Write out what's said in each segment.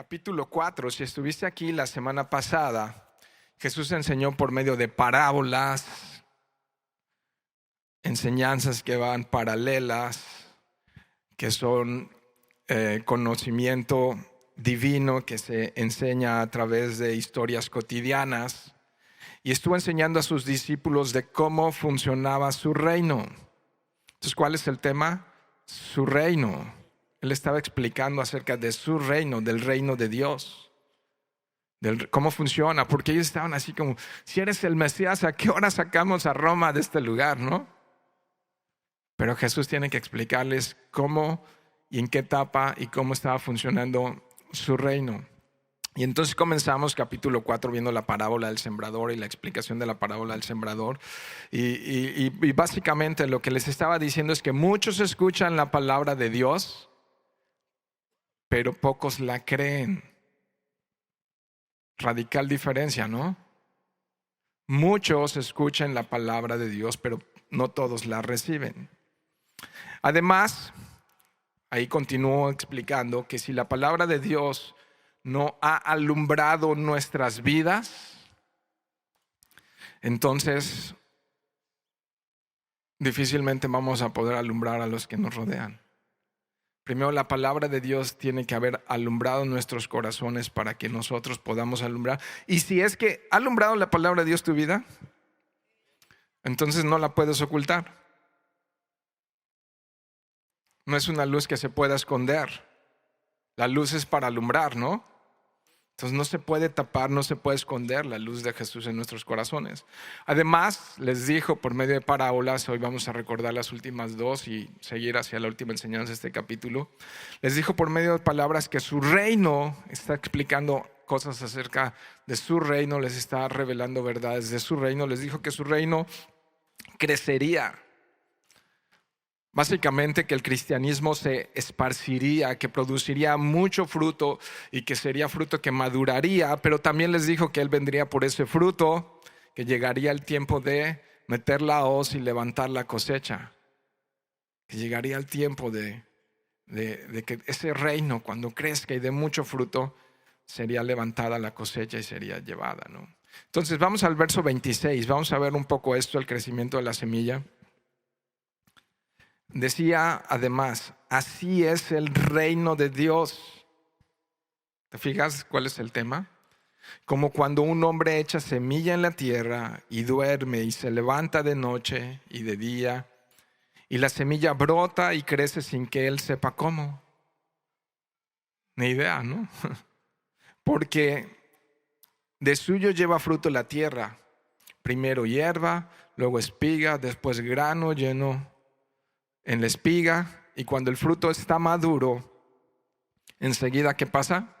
Capítulo 4, si estuviste aquí la semana pasada, Jesús enseñó por medio de parábolas, enseñanzas que van paralelas, que son conocimiento divino que se enseña a través de historias cotidianas. Y estuvo enseñando a sus discípulos de cómo funcionaba su reino. Entonces, ¿cuál es el tema? Su reino. Él estaba explicando acerca de su reino, del reino de Dios, cómo funciona, porque ellos estaban así como, si eres el Mesías, ¿a qué hora sacamos a Roma de este lugar, no? Pero Jesús tiene que explicarles cómo y en qué etapa y cómo estaba funcionando su reino. Y entonces comenzamos capítulo 4 viendo la parábola del sembrador y la explicación de la parábola del sembrador. Y básicamente lo que les estaba diciendo es que muchos escuchan la palabra de Dios, pero pocos la creen. Radical diferencia, ¿no? Muchos escuchan la palabra de Dios, pero no todos la reciben. Además, ahí continúo explicando que si la palabra de Dios no ha alumbrado nuestras vidas, entonces difícilmente vamos a poder alumbrar a los que nos rodean. Primero, la palabra de Dios tiene que haber alumbrado nuestros corazones para que nosotros podamos alumbrar. Y si es que ha alumbrado la palabra de Dios tu vida, entonces no la puedes ocultar. No es una luz que se pueda esconder. La luz es para alumbrar, ¿no? Entonces no se puede tapar, no se puede esconder la luz de Jesús en nuestros corazones. Además, les dijo por medio de parábolas, hoy vamos a recordar las últimas dos y seguir hacia la última enseñanza de este capítulo. Les dijo por medio de palabras que su reino, está explicando cosas acerca de su reino, les está revelando verdades de su reino. Les dijo que su reino crecería. Básicamente que el cristianismo se esparciría, que produciría mucho fruto y que sería fruto que maduraría, pero también les dijo que Él vendría por ese fruto, que llegaría el tiempo de meter la hoz y levantar la cosecha, que llegaría el tiempo de que ese reino, cuando crezca y dé mucho fruto, sería levantada la cosecha y sería llevada, ¿no? Entonces vamos al verso 26, vamos a ver un poco esto, el crecimiento de la semilla. Decía además, así es el reino de Dios. ¿Te fijas cuál es el tema? Como cuando un hombre echa semilla en la tierra y duerme y se levanta de noche y de día, y la semilla brota y crece sin que él sepa cómo. Ni idea, ¿no? Porque de suyo lleva fruto la tierra, primero hierba, luego espiga, después grano lleno en la espiga, y cuando el fruto está maduro, enseguida, ¿qué pasa?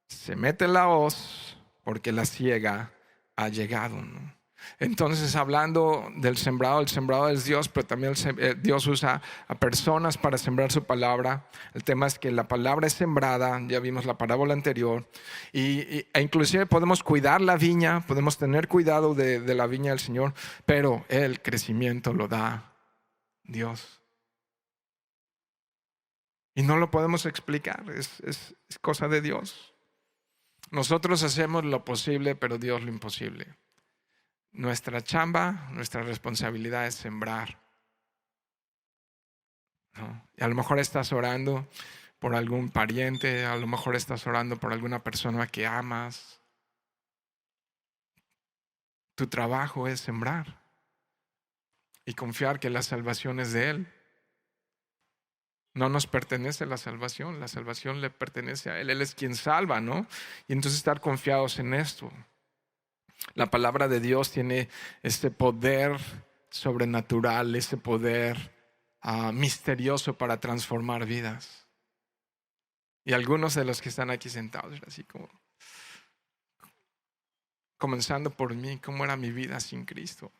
Se mete la hoz porque la siega ha llegado, ¿no? Entonces, hablando del sembrado, el sembrado es Dios, pero también Dios usa a personas para sembrar su palabra. El tema es que la palabra es sembrada, ya vimos la parábola anterior, e inclusive podemos cuidar la viña, podemos tener cuidado de la viña del Señor, pero el crecimiento lo da Dios. Y no lo podemos explicar, es cosa de Dios. Nosotros hacemos lo posible, pero Dios lo imposible. Nuestra chamba, nuestra responsabilidad es sembrar, ¿no? Y a lo mejor estás orando por algún pariente, a lo mejor estás orando por alguna persona que amas. Tu trabajo es sembrar y confiar que la salvación es de Él. No nos pertenece la salvación le pertenece a Él. Él es quien salva, ¿no? Y entonces estar confiados en esto. La palabra de Dios tiene este poder sobrenatural, ese poder misterioso para transformar vidas. Y algunos de los que están aquí sentados, así como, comenzando por mí, ¿cómo era mi vida sin Cristo?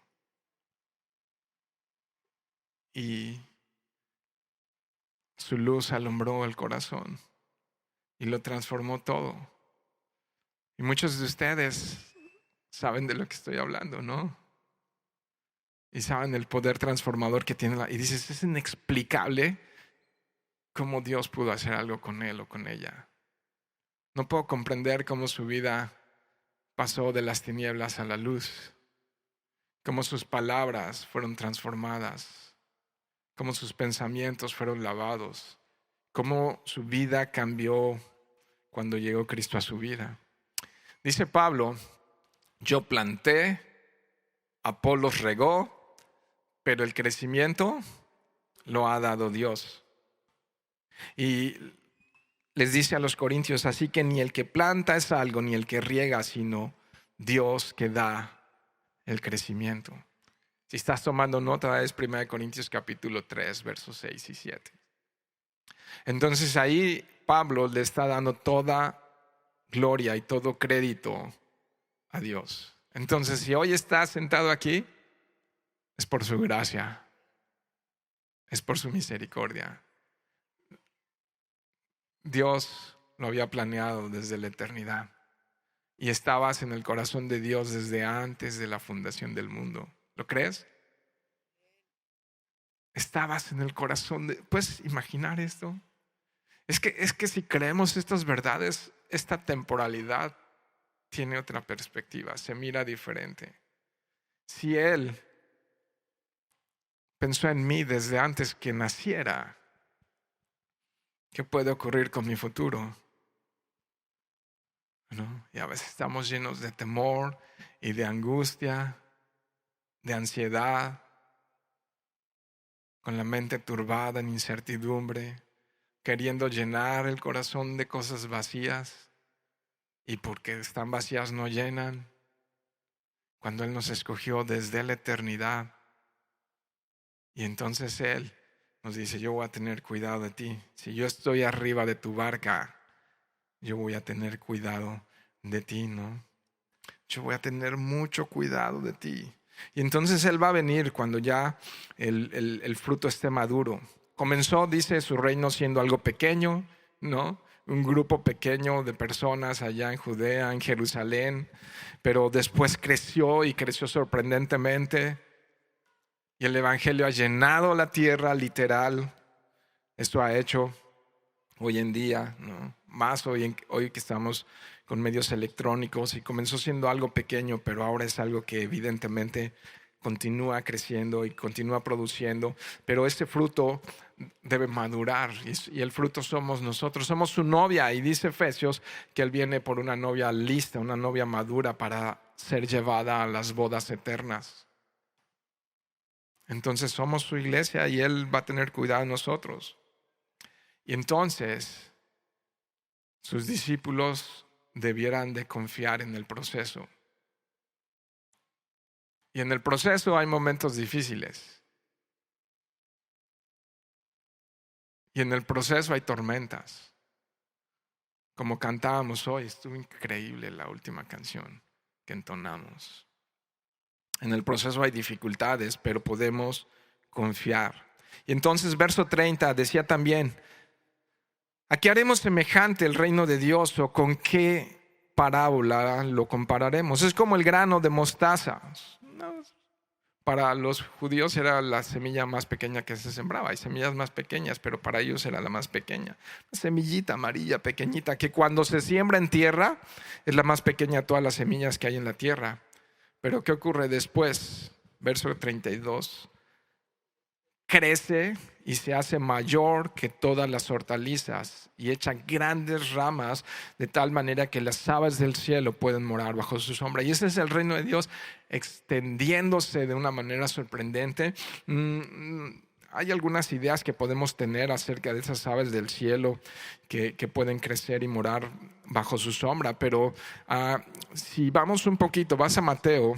Y su luz alumbró el corazón y lo transformó todo. Y muchos de ustedes saben de lo que estoy hablando, ¿no? Y saben el poder transformador que tiene. Y dices, es inexplicable cómo Dios pudo hacer algo con él o con ella. No puedo comprender cómo su vida pasó de las tinieblas a la luz, cómo sus palabras fueron transformadas, cómo sus pensamientos fueron lavados, cómo su vida cambió cuando llegó Cristo a su vida. Dice Pablo, yo planté, Apolos regó, pero el crecimiento lo ha dado Dios. Y les dice a los corintios, así que ni el que planta es algo, ni el que riega, sino Dios que da el crecimiento. Si estás tomando nota, es 1 Corintios capítulo 3, versos 6 y 7. Entonces ahí Pablo le está dando toda gloria y todo crédito a Dios. Entonces, si hoy estás sentado aquí, es por su gracia, es por su misericordia. Dios lo había planeado desde la eternidad y estabas en el corazón de Dios desde antes de la fundación del mundo. ¿Lo crees? Estabas en el corazón de... ¿Puedes imaginar esto? Es que si creemos estas verdades, esta temporalidad tiene otra perspectiva, se mira diferente. Si Él pensó en mí desde antes que naciera, ¿qué puede ocurrir con mi futuro? ¿No? Y a veces estamos llenos de temor y de angustia, de ansiedad, con la mente turbada en incertidumbre, queriendo llenar el corazón de cosas vacías, y porque están vacías no llenan, cuando Él nos escogió desde la eternidad. Y entonces Él nos dice, yo voy a tener cuidado de ti. Si yo estoy arriba de tu barca, yo voy a tener cuidado de ti, ¿no? Yo voy a tener mucho cuidado de ti. Y entonces Él va a venir cuando ya el fruto esté maduro. Comenzó, dice, su reino siendo algo pequeño, ¿no? Un grupo pequeño de personas allá en Judea, en Jerusalén, pero después creció y creció sorprendentemente. Y el evangelio ha llenado la tierra, literal. Esto ha hecho hoy en día, ¿no? Más hoy que estamos con medios electrónicos, y comenzó siendo algo pequeño, pero ahora es algo que evidentemente continúa creciendo y continúa produciendo. Pero este fruto debe madurar, y el fruto somos nosotros, somos su novia. Y dice Efesios que Él viene por una novia lista, una novia madura para ser llevada a las bodas eternas. Entonces somos su iglesia y Él va a tener cuidado de nosotros. Y entonces sus discípulos debieran de confiar en el proceso. Y en el proceso hay momentos difíciles. Y en el proceso hay tormentas. Como cantábamos hoy, estuvo increíble la última canción que entonamos. En el proceso hay dificultades, pero podemos confiar. Y entonces verso 30 decía también, ¿a qué haremos semejante el reino de Dios, o con qué parábola lo compararemos? Es como el grano de mostaza. Para los judíos era la semilla más pequeña que se sembraba. Hay semillas más pequeñas, pero para ellos era la más pequeña. Una semillita amarilla, pequeñita, que cuando se siembra en tierra es la más pequeña de todas las semillas que hay en la tierra. Pero ¿qué ocurre después? Verso 32. Crece y se hace mayor que todas las hortalizas y echa grandes ramas, de tal manera que las aves del cielo pueden morar bajo su sombra. Y ese es el reino de Dios extendiéndose de una manera sorprendente. Hay algunas ideas que podemos tener acerca de esas aves del cielo que pueden crecer y morar bajo su sombra, pero si vamos un poquito, vas a Mateo,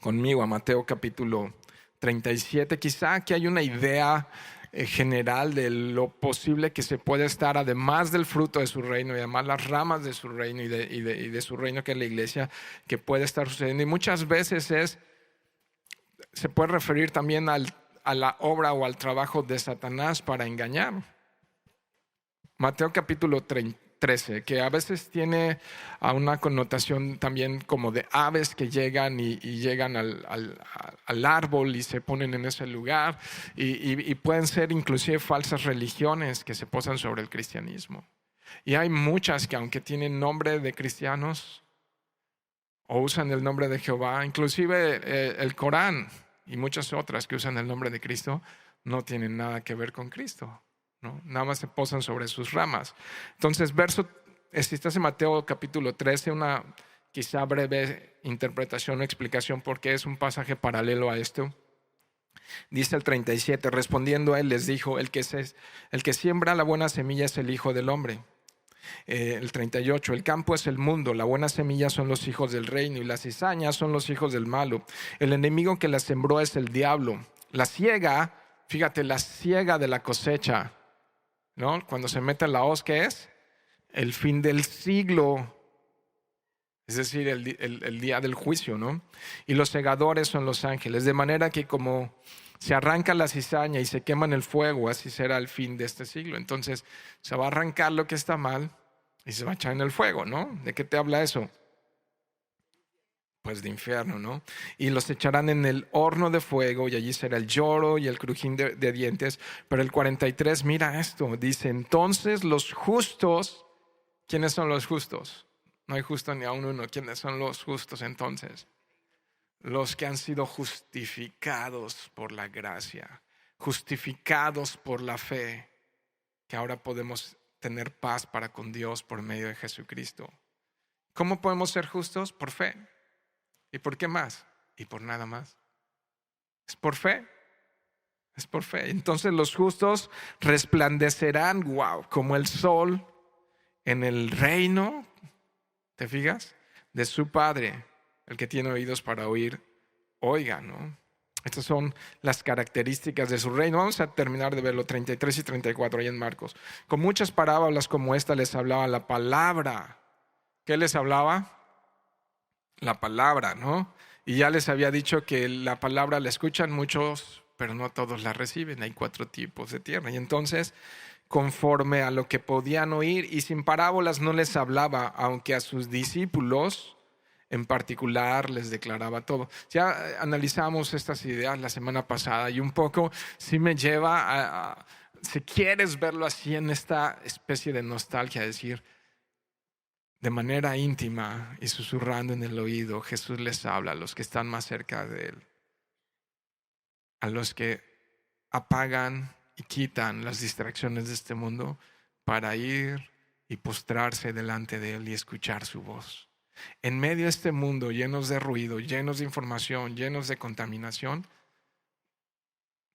conmigo a Mateo capítulo 37, quizá aquí hay una idea general de lo posible que se puede estar, además del fruto de su reino y además las ramas de su reino y de su reino, que es la iglesia, que puede estar sucediendo. Y muchas veces se puede referir también a la obra o al trabajo de Satanás para engañar. Mateo capítulo 13, que a veces tiene una connotación también como de aves que llegan y llegan al árbol y se ponen en ese lugar, y pueden ser inclusive falsas religiones que se posan sobre el cristianismo. Y hay muchas que aunque tienen nombre de cristianos o usan el nombre de Jehová, inclusive el Corán y muchas otras que usan el nombre de Cristo, no tienen nada que ver con Cristo, ¿no? Nada más se posan sobre sus ramas. Entonces, si estás en Mateo capítulo 13, una quizá breve interpretación o explicación porque es un pasaje paralelo a esto. Dice el 37, respondiendo a él les dijo, el que siembra la buena semilla es el Hijo del Hombre. El 38, el campo es el mundo, la buena semilla son los hijos del reino y las cizañas son los hijos del malo. El enemigo que la sembró es el diablo. La siega, fíjate, la siega de la cosecha, ¿no? Cuando se mete la hoz, ¿qué es? El fin del siglo, es decir, el día del juicio, ¿no? Y los segadores son los ángeles, de manera que como se arranca la cizaña y se quema en el fuego, así será el fin de este siglo. Entonces se va a arrancar lo que está mal y se va a echar en el fuego, ¿no? ¿De qué te habla eso? Pues de infierno, ¿no? Y los echarán en el horno de fuego y allí será el lloro y el crujín de dientes. Pero el 43, mira esto, dice, entonces los justos, ¿quiénes son los justos? No hay justo ni aún uno. ¿Quiénes son los justos entonces? Los que han sido justificados por la gracia, justificados por la fe, que ahora podemos tener paz para con Dios por medio de Jesucristo. ¿Cómo podemos ser justos? Por fe. ¿Y por qué más? Y por nada más. Es por fe. Es por fe. Entonces los justos resplandecerán, wow, como el sol en el reino, ¿te fijas? De su Padre. El que tiene oídos para oír, oiga, ¿no? Estas son las características de su reino. Vamos a terminar de verlo, 33 y 34 ahí en Marcos. Con muchas parábolas como esta les hablaba la palabra. ¿Qué les hablaba? La palabra, ¿no? Y ya les había dicho que la palabra la escuchan muchos, pero no todos la reciben. Hay 4 tipos de tierra. Y entonces, conforme a lo que podían oír, y sin parábolas no les hablaba, aunque a sus discípulos en particular les declaraba todo. Ya analizamos estas ideas la semana pasada y un poco sí me lleva si quieres verlo así en esta especie de nostalgia, decir, de manera íntima y susurrando en el oído, Jesús les habla a los que están más cerca de Él, a los que apagan y quitan las distracciones de este mundo para ir y postrarse delante de Él y escuchar su voz. En medio de este mundo llenos de ruido, llenos de información, llenos de contaminación,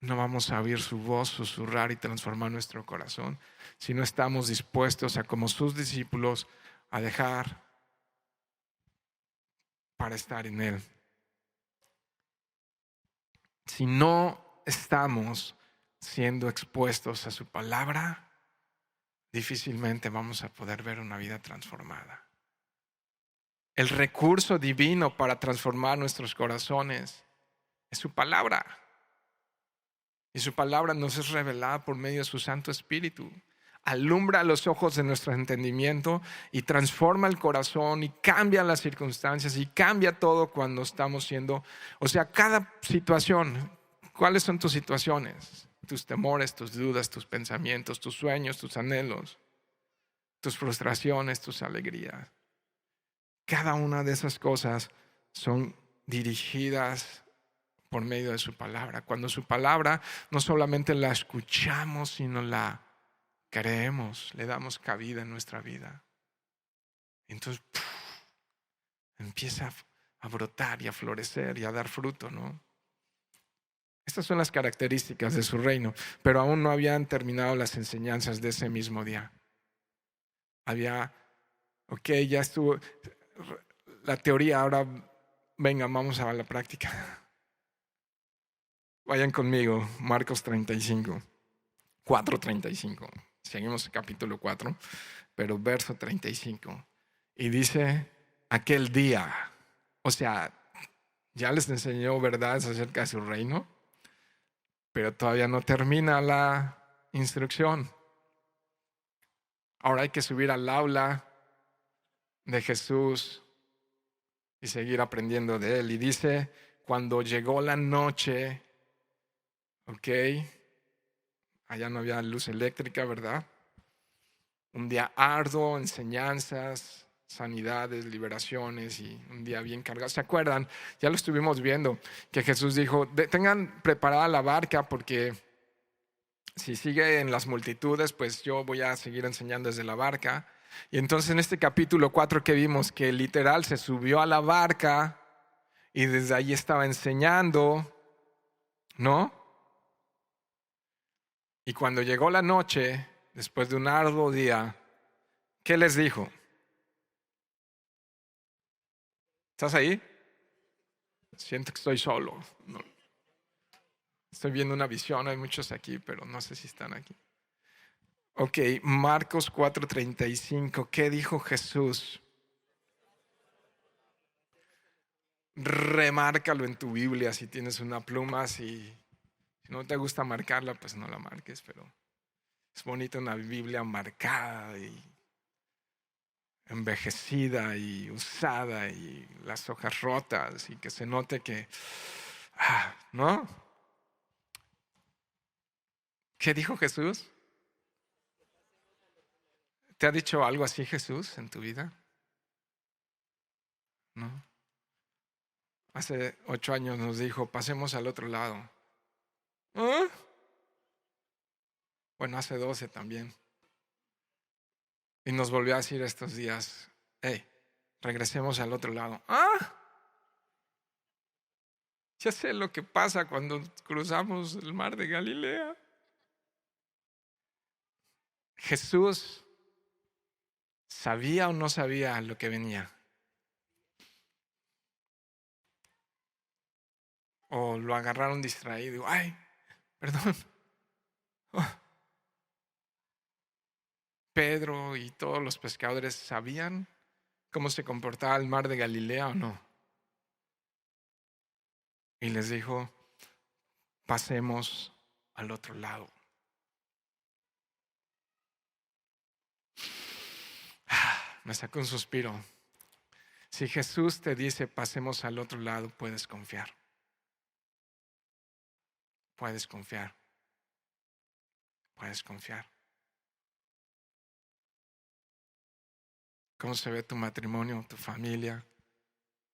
no vamos a oír su voz susurrar y transformar nuestro corazón si no estamos dispuestos a, como sus discípulos, a dejar para estar en Él. Si no estamos siendo expuestos a su palabra, difícilmente vamos a poder ver una vida transformada. El recurso divino para transformar nuestros corazones es su palabra. Y su palabra nos es revelada por medio de su Santo Espíritu. Alumbra los ojos de nuestro entendimiento y transforma el corazón y cambia las circunstancias y cambia todo cuando estamos siendo, o sea, cada situación. ¿Cuáles son tus situaciones? Tus temores, tus dudas, tus pensamientos, tus sueños, tus anhelos, tus frustraciones, tus alegrías. Cada una de esas cosas son dirigidas por medio de su palabra. Cuando su palabra no solamente la escuchamos, sino la creemos, le damos cabida en nuestra vida. Entonces empieza a brotar y a florecer y a dar fruto, ¿no? Estas son las características de su reino, pero aún no habían terminado las enseñanzas de ese mismo día. Ya estuvo la teoría, ahora venga, vamos a la práctica. Vayan conmigo, Marcos 35, 4:35. Seguimos el capítulo 4, pero verso 35. Y dice, aquel día, o sea, ya les enseñó verdades acerca de su reino, pero todavía no termina la instrucción. Ahora hay que subir al aula de Jesús y seguir aprendiendo de Él. Y dice, cuando llegó la noche, allá no había luz eléctrica, ¿verdad? un día arduo, enseñanzas, sanidades, liberaciones y un día bien cargado. ¿Se acuerdan? Ya lo estuvimos viendo, que Jesús dijo, tengan preparada la barca porque si sigue en las multitudes, pues yo voy a seguir enseñando desde la barca. Y entonces en este capítulo 4 que vimos que literal se subió a la barca y desde ahí estaba enseñando, ¿no? Y cuando llegó la noche, después de un arduo día, ¿qué les dijo? ¿Estás ahí? Siento que estoy solo. No. Estoy viendo una visión, hay muchos aquí, pero no sé si están aquí. Ok, Marcos 4:35, ¿qué dijo Jesús? Remárcalo en tu Biblia si tienes una pluma, si no te gusta marcarla, pues no la marques, pero es bonita una Biblia marcada y envejecida y usada y las hojas rotas y que se note que, ¿no? ¿Qué dijo Jesús? ¿Te ha dicho algo así Jesús en tu vida? ¿No? Hace 8 años nos dijo, pasemos al otro lado. ¿Ah? Bueno, hace 12 también. Y nos volvió a decir estos días, hey, regresemos al otro lado. Ya sé lo que pasa cuando cruzamos el mar de Galilea. Jesús sabía o no sabía lo que venía. O lo agarraron distraído. Ay, perdón. Pedro y todos los pescadores sabían cómo se comportaba el mar de Galilea o no. Y les dijo, pasemos al otro lado. Me sacó un suspiro. Si Jesús te dice pasemos al otro lado, puedes confiar. Puedes confiar. Puedes confiar. ¿Cómo se ve tu matrimonio, tu familia,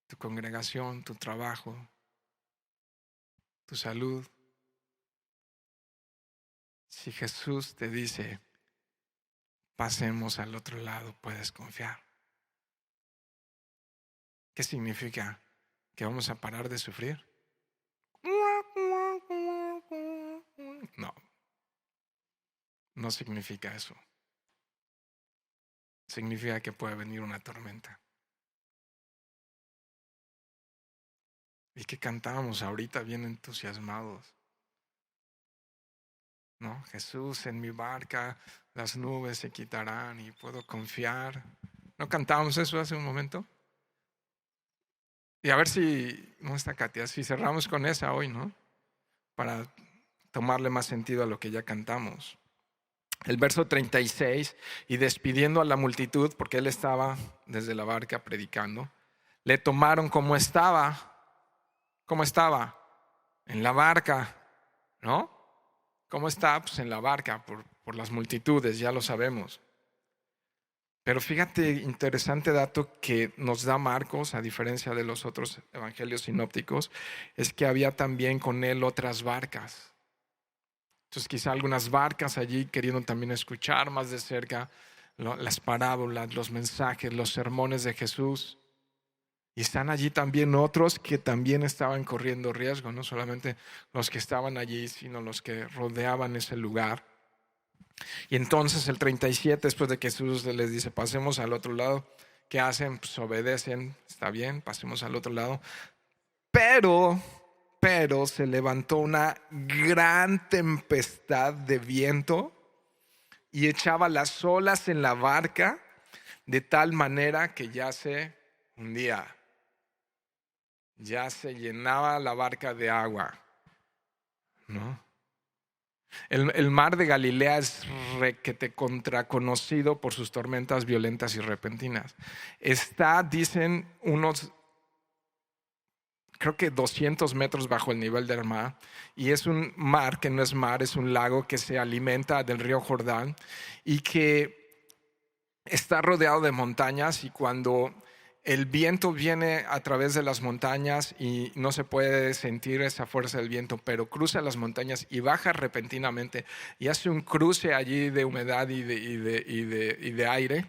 tu congregación, tu trabajo, tu salud? Si Jesús te dice pasemos al otro lado, puedes confiar. ¿Qué significa? ¿Que vamos a parar de sufrir? No, no significa eso. Significa que puede venir una tormenta. Y que cantábamos ahorita bien entusiasmados. ¿No? Jesús, en mi barca las nubes se quitarán y puedo confiar. ¿No cantábamos eso hace un momento? Y a ver si, no está Katia, si cerramos con esa hoy, ¿no? Para tomarle más sentido a lo que ya cantamos. El verso 36, y despidiendo a la multitud, porque él estaba desde la barca predicando, le tomaron como estaba. ¿Cómo estaba? En la barca, ¿no? ¿Cómo está? Pues en la barca, por las multitudes, ya lo sabemos. Pero fíjate, interesante dato que nos da Marcos, a diferencia de los otros evangelios sinópticos, es que había también con él otras barcas. Entonces quizá algunas barcas allí queriendo también escuchar más de cerca las parábolas, los mensajes, los sermones de Jesús. Y están allí también otros que también estaban corriendo riesgo, no solamente los que estaban allí, sino los que rodeaban ese lugar. Y entonces el 37, después de que Jesús les dice, pasemos al otro lado, ¿qué hacen? Pues obedecen, está bien, pasemos al otro lado. Pero se levantó una gran tempestad de viento y echaba las olas en la barca de tal manera que ya se hundía. Ya se llenaba la barca de agua, ¿no? El mar de Galilea es requete contraconocido por sus tormentas violentas y repentinas. Está, dicen, creo que 200 metros bajo el nivel del mar, y es un mar que no es mar, es un lago que se alimenta del río Jordán y que está rodeado de montañas, y cuando el viento viene a través de las montañas y no se puede sentir esa fuerza del viento, pero cruza las montañas y baja repentinamente y hace un cruce allí de humedad y de aire,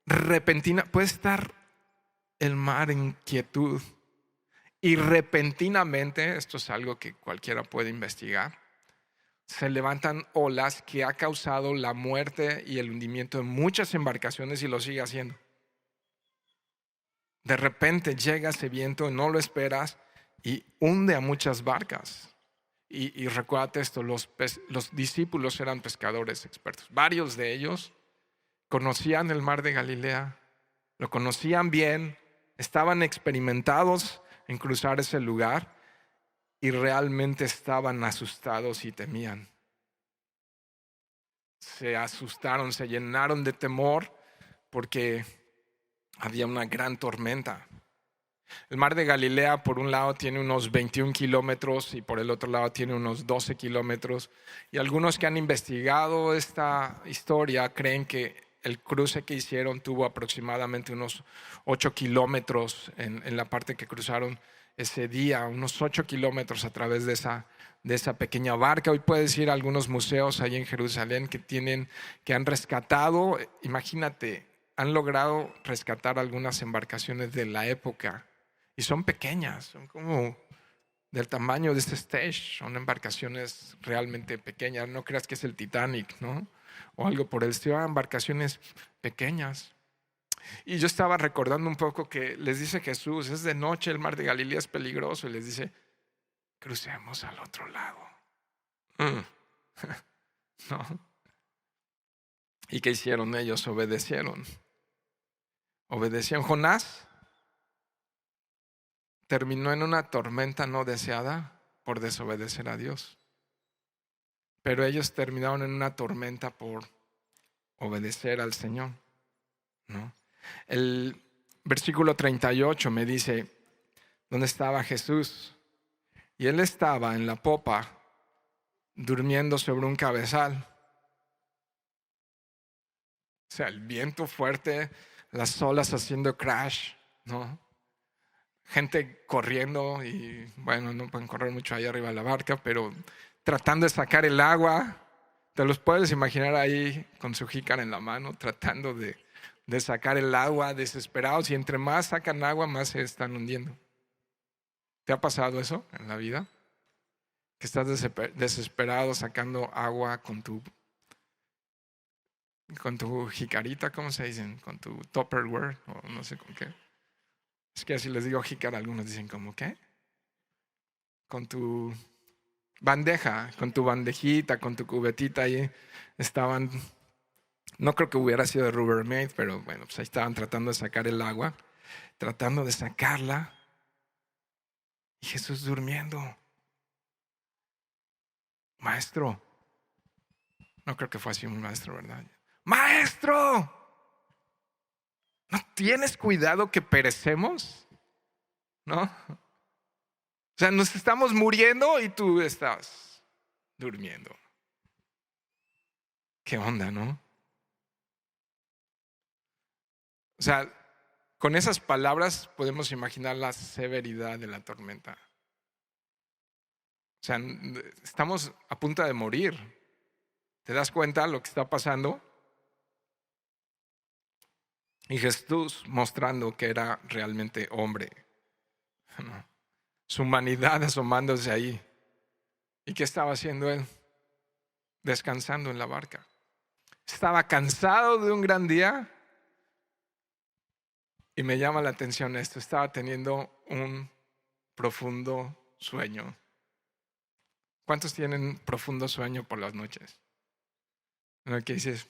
repentina, puede estar el mar en quietud y repentinamente, esto es algo que cualquiera puede investigar, se levantan olas que ha causado la muerte y el hundimiento de muchas embarcaciones y lo sigue haciendo. De repente llega ese viento, no lo esperas y hunde a muchas barcas. Y recuérdate esto, los discípulos eran pescadores expertos. Varios de ellos conocían el mar de Galilea, lo conocían bien, estaban experimentados en cruzar ese lugar y realmente estaban asustados y temían. Se asustaron, se llenaron de temor porque había una gran tormenta. El mar de Galilea por un lado tiene unos 21 kilómetros y por el otro lado tiene unos 12 kilómetros. Y algunos que han investigado esta historia creen que el cruce que hicieron tuvo aproximadamente unos 8 kilómetros en la parte que cruzaron ese día, unos 8 kilómetros a través de esa pequeña barca. Hoy puedes ir a algunos museos ahí en Jerusalén que han rescatado, imagínate, han logrado rescatar algunas embarcaciones de la época y son pequeñas, son como del tamaño de este stage, son embarcaciones realmente pequeñas. No creas que es el Titanic, ¿no? O algo por el estilo, embarcaciones pequeñas. Y yo estaba recordando un poco que les dice Jesús, es de noche, el mar de Galilea es peligroso, y les dice, crucemos al otro lado. ¿No? ¿Y qué hicieron ellos? Obedecieron. Jonás terminó en una tormenta no deseada por desobedecer a Dios. Pero ellos terminaron en una tormenta por obedecer al Señor, ¿no? El versículo 38 me dice dónde estaba Jesús. Y él estaba en la popa durmiendo sobre un cabezal. O sea, el viento fuerte, las olas haciendo crash, ¿no? Gente corriendo y bueno, no pueden correr mucho ahí arriba de la barca, pero tratando de sacar el agua. Te los puedes imaginar ahí con su jícara en la mano, tratando de sacar el agua, desesperados, y entre más sacan agua, más se están hundiendo. ¿Te ha pasado eso en la vida? Que estás desesperado sacando agua con tu jicarita, ¿cómo se dicen? Con tu Tupperware, o no sé con qué. Es que así les digo jícara, algunos dicen como ¿qué? Con tu bandeja, con tu bandejita, con tu cubetita ahí estaban. No creo que hubiera sido de Rubbermaid, pero bueno, pues ahí estaban tratando de sacar el agua, tratando de sacarla, y Jesús durmiendo. Maestro, no creo que fue así un maestro, ¿verdad? Maestro, ¿no tienes cuidado que perecemos? ¿No? O sea, nos estamos muriendo y tú estás durmiendo. ¿Qué onda, no? O sea, con esas palabras podemos imaginar la severidad de la tormenta. O sea, estamos a punto de morir. ¿Te das cuenta lo que está pasando? Y Jesús mostrando que era realmente hombre, ¿no? Su humanidad asomándose ahí. ¿Y qué estaba haciendo él? Descansando en la barca. Estaba cansado de un gran día. Y me llama la atención esto. Estaba teniendo un profundo sueño. ¿Cuántos tienen profundo sueño por las noches? En el que dices,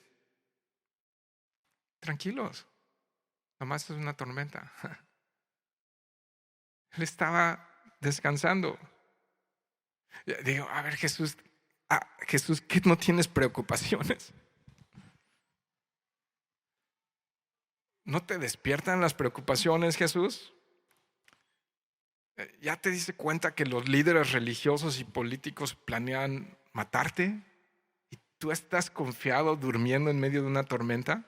tranquilos, nomás es una tormenta. Él estaba descansando. Digo, a ver, Jesús, ¿qué no tienes preocupaciones? ¿No te despiertan las preocupaciones, Jesús? ¿Ya te diste cuenta que los líderes religiosos y políticos planean matarte? ¿Y tú estás confiado durmiendo en medio de una tormenta?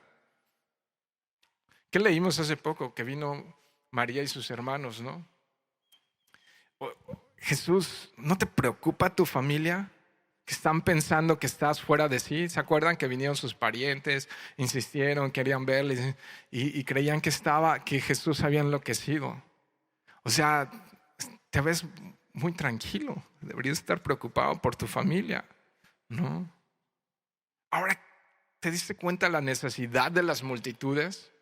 ¿Qué leímos hace poco? Que vino María y sus hermanos, ¿no? Jesús, ¿no te preocupa tu familia? Que están pensando que estás fuera de sí. ¿Se acuerdan que vinieron sus parientes, insistieron, querían verle y creían que Jesús había enloquecido? O sea, te ves muy tranquilo. Deberías estar preocupado por tu familia, ¿no? Ahora, ¿te diste cuenta la necesidad de las multitudes?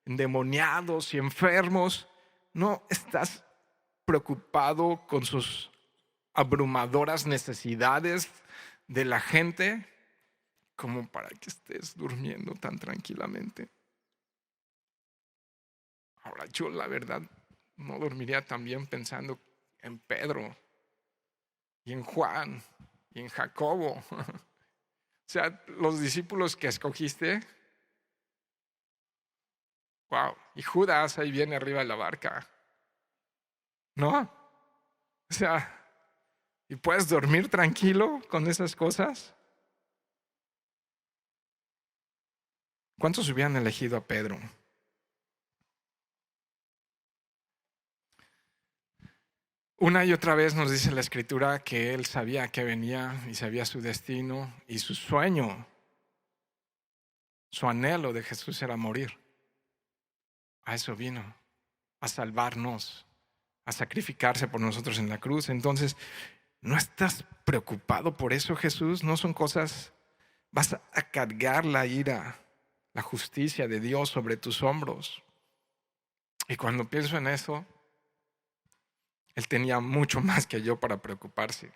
Endemoniados y enfermos. ¿No estás preocupado con sus abrumadoras necesidades de la gente como para que estés durmiendo tan tranquilamente? Ahora, yo la verdad no dormiría tan bien pensando en Pedro y en Juan y en Jacobo. O sea, los discípulos que escogiste, wow, y Judas ahí viene arriba de la barca, ¿no? O sea, ¿y puedes dormir tranquilo con esas cosas? ¿Cuántos hubieran elegido a Pedro? Una y otra vez nos dice la Escritura que él sabía a qué venía y sabía su destino y su sueño, su anhelo de Jesús era morir. A eso vino, a salvarnos, a sacrificarse por nosotros en la cruz. Entonces, ¿no estás preocupado por eso, Jesús? ¿No son cosas? Vas a cargar la ira, la justicia de Dios sobre tus hombros. Y cuando pienso en eso, Él tenía mucho más que yo para preocuparse,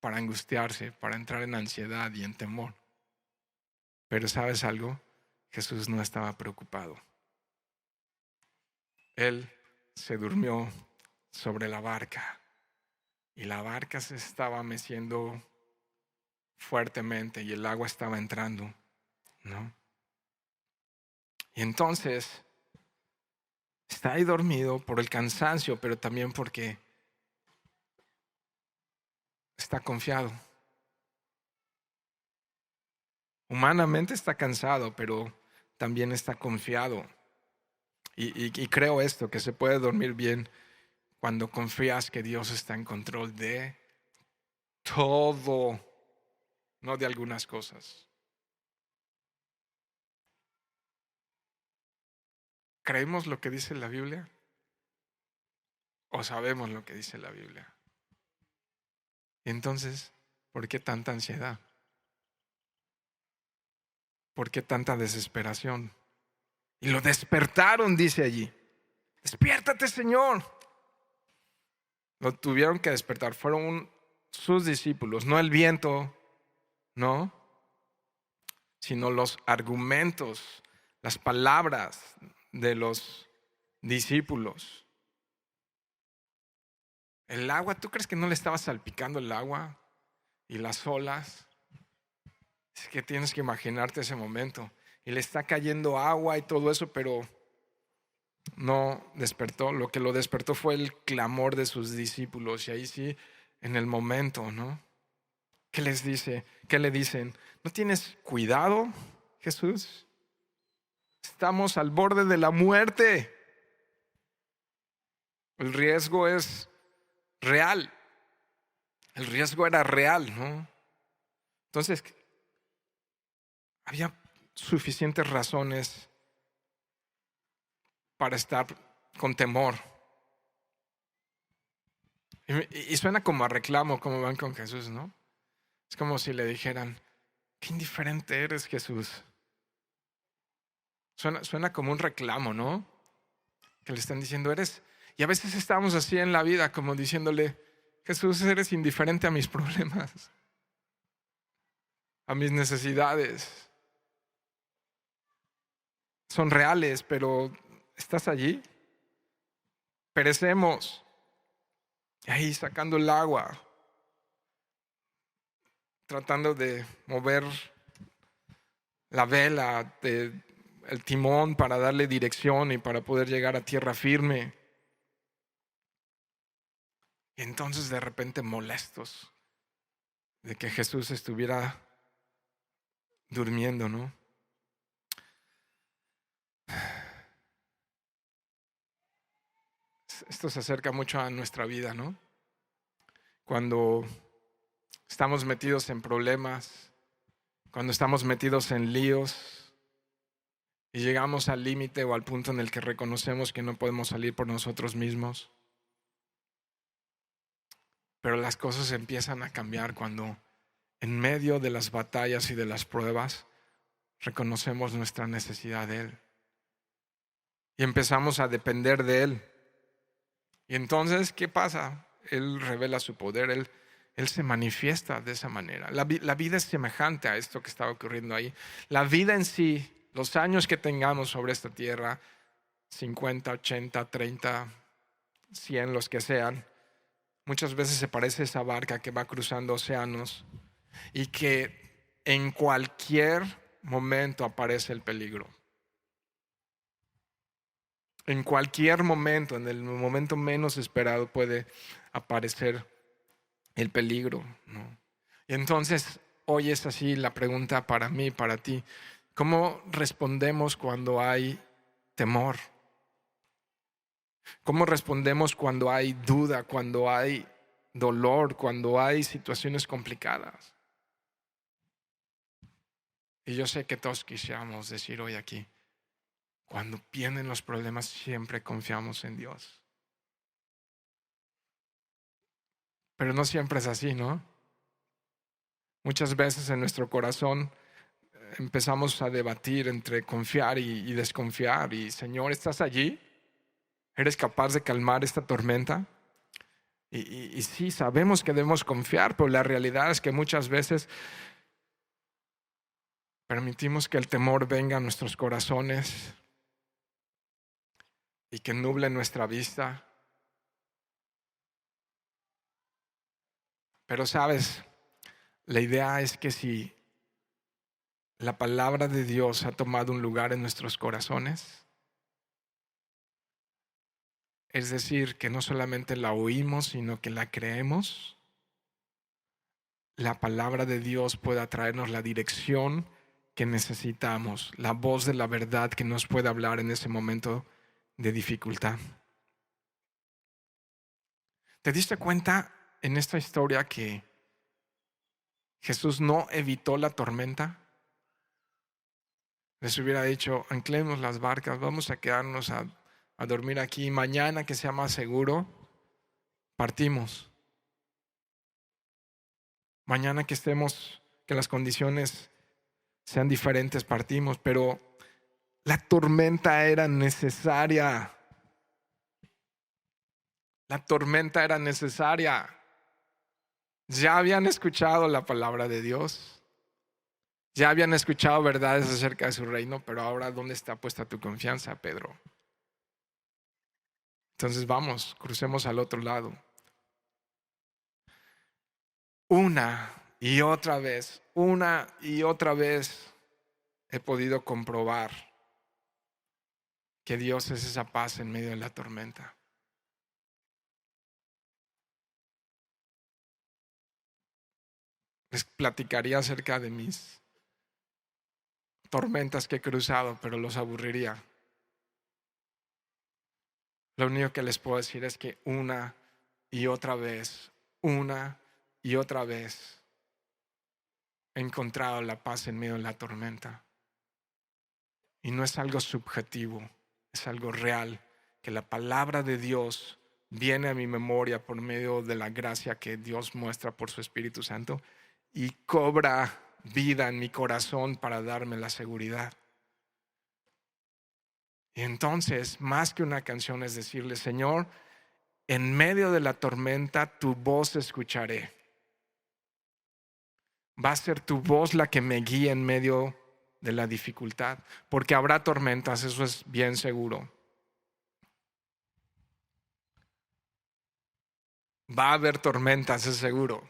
para angustiarse, para entrar en ansiedad y en temor. Pero ¿sabes algo? Jesús no estaba preocupado. Él se durmió sobre la barca y la barca se estaba meciendo fuertemente y el agua estaba entrando, ¿no? Y entonces está ahí dormido por el cansancio, pero también porque está confiado. Humanamente está cansado, pero también está confiado. Y creo esto, que se puede dormir bien cuando confías que Dios está en control de todo, no de algunas cosas. ¿Creemos lo que dice la Biblia? ¿O sabemos lo que dice la Biblia? Entonces, ¿por qué tanta ansiedad? ¿Por qué tanta desesperación? Y lo despertaron, dice allí. Despiértate, Señor. Lo tuvieron que despertar. Fueron sus discípulos, no el viento, no, sino los argumentos, las palabras de los discípulos. El agua, ¿tú crees que no le estaba salpicando el agua y las olas? Es que tienes que imaginarte ese momento. Y le está cayendo agua y todo eso, pero no despertó. Lo que lo despertó fue el clamor de sus discípulos. Y ahí sí, en el momento, ¿no? ¿Qué les dice? ¿Qué le dicen? ¿No tienes cuidado, Jesús? Estamos al borde de la muerte. El riesgo es real. El riesgo era real, ¿no? Entonces, había suficientes razones para estar con temor. Y suena como a reclamo, como van con Jesús, ¿no? Es como si le dijeran, qué indiferente eres, Jesús. Suena como un reclamo, ¿no? Que le están diciendo, eres. Y a veces estamos así en la vida, como diciéndole, Jesús, eres indiferente a mis problemas, a mis necesidades. Son reales, pero ¿estás allí? Perecemos. Y ahí sacando el agua, tratando de mover la vela, el timón para darle dirección y para poder llegar a tierra firme. Y entonces de repente molestos de que Jesús estuviera durmiendo, ¿no? Esto se acerca mucho a nuestra vida, ¿no? Cuando estamos metidos en problemas, cuando estamos metidos en líos y llegamos al límite o al punto en el que reconocemos que no podemos salir por nosotros mismos. Pero las cosas empiezan a cambiar cuando en medio de las batallas y de las pruebas reconocemos nuestra necesidad de Él y empezamos a depender de Él. Y entonces, ¿qué pasa? Él revela su poder, Él se manifiesta de esa manera. La vida es semejante a esto que estaba ocurriendo ahí. La vida en sí, los años que tengamos sobre esta tierra, 50, 80, 30, 100, los que sean, muchas veces se parece a esa barca que va cruzando océanos y que en cualquier momento aparece el peligro. En cualquier momento, en el momento menos esperado puede aparecer el peligro, ¿no? Y entonces hoy es así la pregunta para mí, para ti. ¿Cómo respondemos cuando hay temor? ¿Cómo respondemos cuando hay duda, cuando hay dolor, cuando hay situaciones complicadas? Y yo sé que todos quisiéramos decir hoy aquí, cuando vienen los problemas siempre confiamos en Dios. Pero no siempre es así, ¿no? Muchas veces en nuestro corazón empezamos a debatir entre confiar y desconfiar. Y Señor, ¿estás allí? ¿Eres capaz de calmar esta tormenta? Y sí, sabemos que debemos confiar, pero la realidad es que muchas veces permitimos que el temor venga a nuestros corazones y que nuble nuestra vista. Pero sabes, la idea es que si la palabra de Dios ha tomado un lugar en nuestros corazones, es decir, que no solamente la oímos, sino que la creemos, la palabra de Dios pueda traernos la dirección que necesitamos, la voz de la verdad que nos puede hablar en ese momento de dificultad. ¿Te diste cuenta en esta historia que Jesús no evitó la tormenta? Les hubiera dicho, anclemos las barcas, vamos a quedarnos a dormir aquí, mañana que sea más seguro, partimos. Mañana que estemos, que las condiciones sean diferentes, partimos, pero la tormenta era necesaria. La tormenta era necesaria. Ya habían escuchado la palabra de Dios. Ya habían escuchado verdades acerca de su reino, pero ahora ¿dónde está puesta tu confianza, Pedro? Entonces vamos, crucemos al otro lado. Una y otra vez he podido comprobar que Dios es esa paz en medio de la tormenta. Les platicaría acerca de mis tormentas que he cruzado, pero los aburriría. Lo único que les puedo decir es que una y otra vez he encontrado la paz en medio de la tormenta. Y no es algo subjetivo, es algo real, que la palabra de Dios viene a mi memoria por medio de la gracia que Dios muestra por su Espíritu Santo y cobra vida en mi corazón para darme la seguridad. Y entonces, más que una canción, es decirle, Señor, en medio de la tormenta tu voz escucharé. Va a ser tu voz la que me guíe en medio de la dificultad, porque habrá tormentas, eso es bien seguro. Va a haber tormentas, es seguro.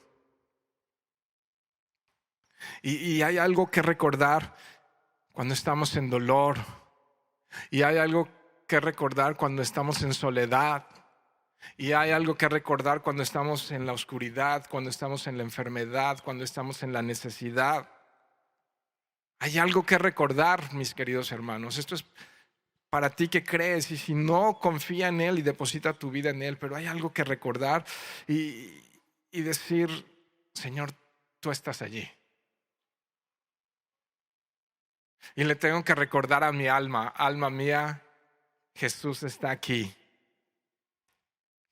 Y hay algo que recordar cuando estamos en dolor. Y hay algo que recordar cuando estamos en soledad. Y hay algo que recordar cuando estamos en la oscuridad, cuando estamos en la enfermedad, cuando estamos en la necesidad. Hay algo que recordar, mis queridos hermanos. Esto es para ti que crees, y si no, confía en Él y deposita tu vida en Él, pero hay algo que recordar y decir: Señor, tú estás allí. Y le tengo que recordar a mi alma: alma mía, Jesús está aquí.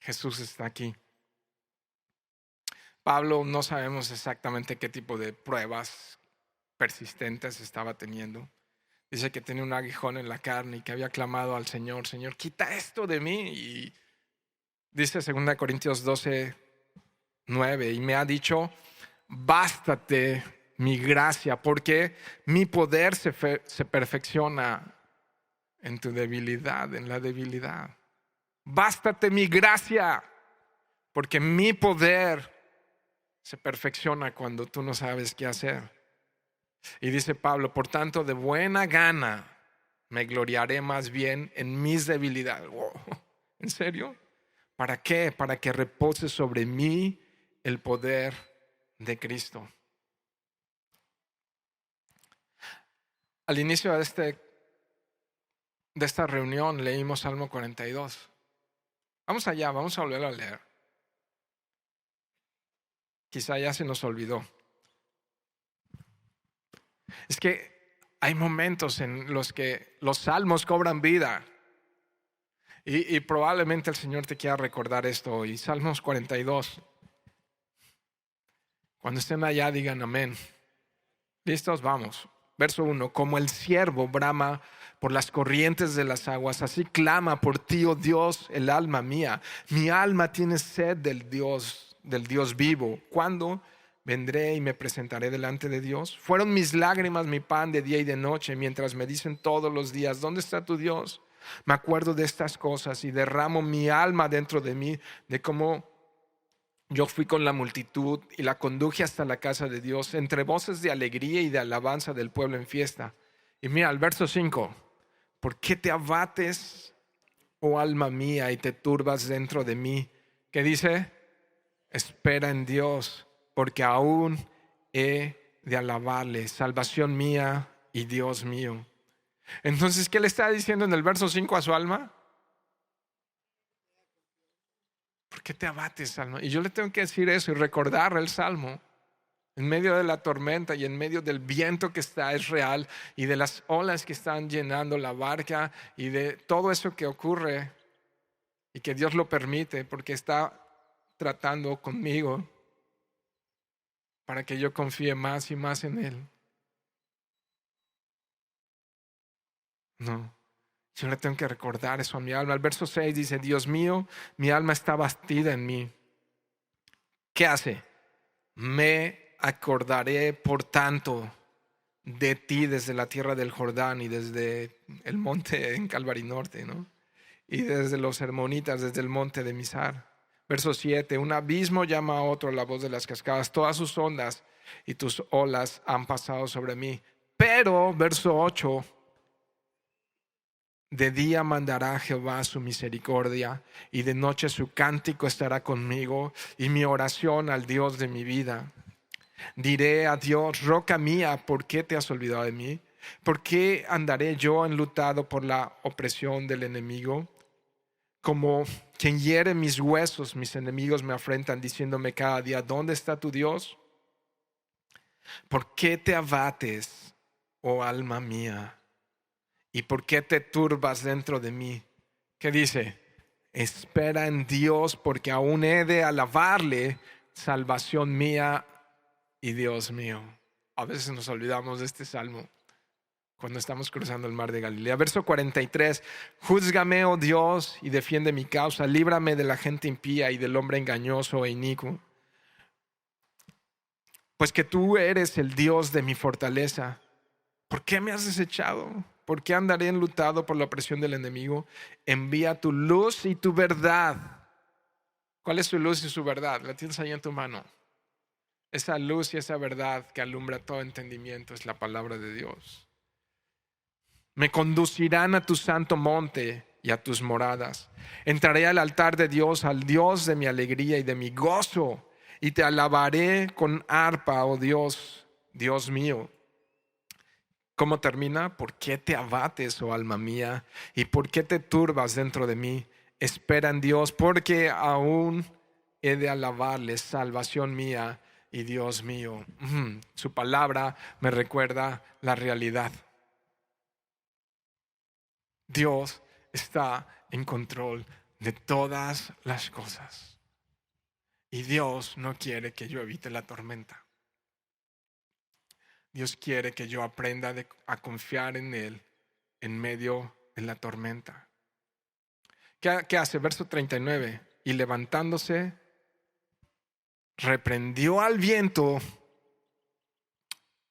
Jesús está aquí. Pablo, no sabemos exactamente qué tipo de pruebas persistentes estaba teniendo. Dice que tenía un aguijón en la carne y que había clamado al Señor: Señor, quita esto de mí. Y dice 2 Corintios 12:9, y me ha dicho: bástate mi gracia, porque mi poder se perfecciona en tu debilidad, en la debilidad. Bástate mi gracia, porque mi poder se perfecciona cuando tú no sabes qué hacer. Y dice Pablo: por tanto, de buena gana me gloriaré más bien en mis debilidades. Wow. ¿En serio? ¿Para qué? Para que repose sobre mí el poder de Cristo. Al inicio de esta reunión leímos Salmo 42. Vamos allá, vamos a volver a leer. Quizá ya se nos olvidó. Es que hay momentos en los que los salmos cobran vida. Y probablemente el Señor te quiera recordar esto hoy. Salmos 42. Cuando estén allá, digan amén. ¿Listos? Vamos. Verso 1. Como el ciervo brama por las corrientes de las aguas, así clama por ti, oh Dios, el alma mía. Mi alma tiene sed del Dios vivo. ¿Cuándo vendré y me presentaré delante de Dios? Fueron mis lágrimas mi pan de día y de noche, mientras me dicen todos los días: ¿dónde está tu Dios? Me acuerdo de estas cosas y derramo mi alma dentro de mí, de cómo yo fui con la multitud y la conduje hasta la casa de Dios, entre voces de alegría y de alabanza del pueblo en fiesta. Y mira, el verso 5. ¿Por qué te abates, oh alma mía, y te turbas dentro de mí? ¿Qué dice? Espera en Dios, porque aún he de alabarle, salvación mía y Dios mío. Entonces, ¿qué le está diciendo en el verso 5 a su alma? ¿Por qué te abates, alma? Y yo le tengo que decir eso y recordar el salmo. En medio de la tormenta y en medio del viento que está, es real, y de las olas que están llenando la barca y de todo eso que ocurre y que Dios lo permite porque está tratando conmigo para que yo confíe más y más en Él. No, yo le tengo que recordar eso a mi alma. El verso 6 dice: Dios mío, mi alma está bastida en mí. ¿Qué hace? Me acordaré, por tanto, de ti desde la tierra del Jordán y desde el monte en Calvary Norte, ¿no? Y desde los Hermonitas, desde el monte de Mizar. Verso 7, un abismo llama a otro a la voz de las cascadas, todas sus ondas y tus olas han pasado sobre mí. Pero, verso 8, de día mandará Jehová su misericordia y de noche su cántico estará conmigo y mi oración al Dios de mi vida. Diré a Dios: roca mía, ¿por qué te has olvidado de mí? ¿Por qué andaré yo enlutado por la opresión del enemigo? Como quien hiere mis huesos, mis enemigos me afrentan, diciéndome cada día: ¿dónde está tu Dios? ¿Por qué te abates, oh alma mía? ¿Y por qué te turbas dentro de mí? ¿Qué dice? Espera en Dios, porque aún he de alabarle, salvación mía y Dios mío. A veces nos olvidamos de este salmo cuando estamos cruzando el mar de Galilea. Verso 43. Júzgame, oh Dios, y defiende mi causa. Líbrame de la gente impía y del hombre engañoso e inicuo. Pues que tú eres el Dios de mi fortaleza. ¿Por qué me has desechado? ¿Por qué andaré enlutado por la opresión del enemigo? Envía tu luz y tu verdad. ¿Cuál es su luz y su verdad? La tienes ahí en tu mano. Esa luz y esa verdad que alumbra todo entendimiento es la palabra de Dios. Me conducirán a tu santo monte y a tus moradas. Entraré al altar de Dios, al Dios de mi alegría y de mi gozo, y te alabaré con arpa, oh Dios, Dios mío. ¿Cómo termina? ¿Por qué te abates, oh alma mía? ¿Y por qué te turbas dentro de mí? Espera en Dios, porque aún he de alabarle, salvación mía y Dios mío. Su palabra me recuerda la realidad. Dios está en control de todas las cosas. Y Dios no quiere que yo evite la tormenta. Dios quiere que yo aprenda a confiar en Él en medio de la tormenta. ¿Qué hace? Verso 39. Y levantándose, reprendió al viento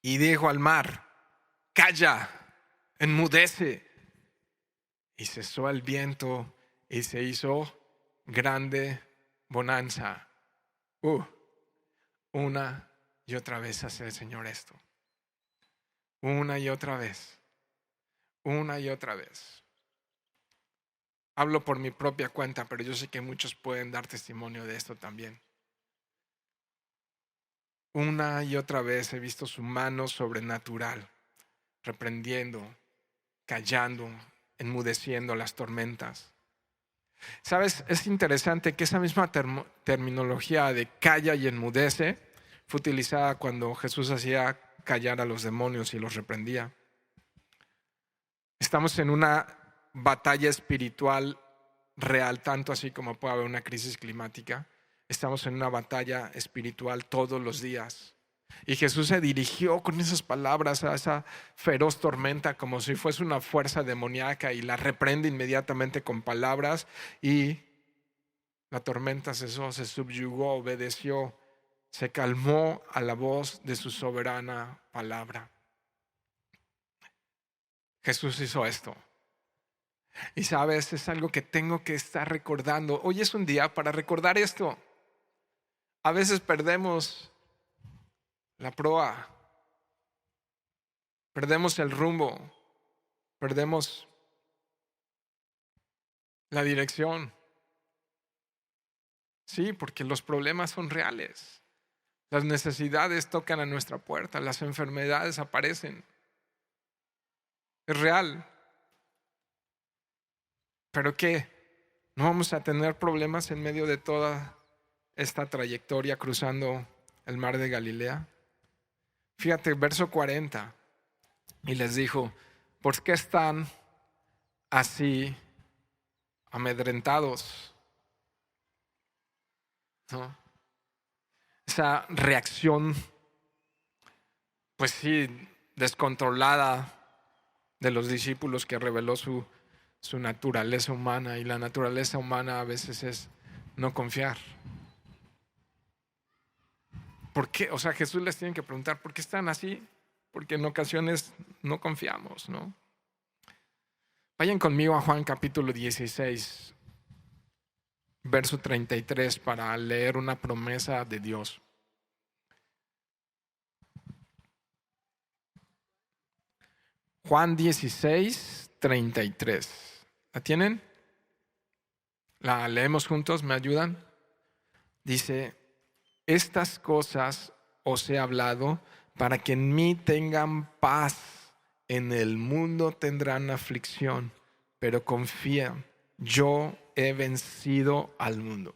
y dijo al mar: calla, enmudece. Y cesó el viento y se hizo grande bonanza. Una y otra vez hace el Señor esto. Una y otra vez. Una y otra vez. Hablo por mi propia cuenta, pero yo sé que muchos pueden dar testimonio de esto también. Una y otra vez he visto su mano sobrenatural, reprendiendo, callando, enmudeciendo las tormentas. ¿Sabes? Es interesante que esa misma terminología de calla y enmudece fue utilizada cuando Jesús hacía callar a los demonios y los reprendía. Estamos en una batalla espiritual real, tanto así como puede haber una crisis climática. Estamos en una batalla espiritual todos los días. Y Jesús se dirigió con esas palabras a esa feroz tormenta como si fuese una fuerza demoníaca y la reprende inmediatamente con palabras, y la tormenta cesó, se subyugó, obedeció, se calmó a la voz de su soberana palabra. Jesús hizo esto. Y sabes, es algo que tengo que estar recordando. Hoy es un día para recordar esto. A veces perdemos la proa, perdemos el rumbo, perdemos la dirección. Sí, porque los problemas son reales. Las necesidades tocan a nuestra puerta, las enfermedades aparecen. Es real. ¿Pero qué? ¿No vamos a tener problemas en medio de toda esta trayectoria cruzando el mar de Galilea? Fíjate, verso 40. Y les dijo: ¿por qué están así amedrentados? ¿No? Esa reacción, pues sí, descontrolada de los discípulos, que reveló su naturaleza humana. Y la naturaleza humana a veces es no confiar. ¿Por qué? O sea, Jesús les tiene que preguntar: ¿por qué están así? Porque en ocasiones no confiamos, ¿no? Vayan conmigo a Juan capítulo 16, verso 33, para leer una promesa de Dios. Juan 16, 33. ¿La tienen? ¿La leemos juntos? ¿Me ayudan? Dice: estas cosas os he hablado para que en mí tengan paz. En el mundo tendrán aflicción, pero confía, yo he vencido al mundo.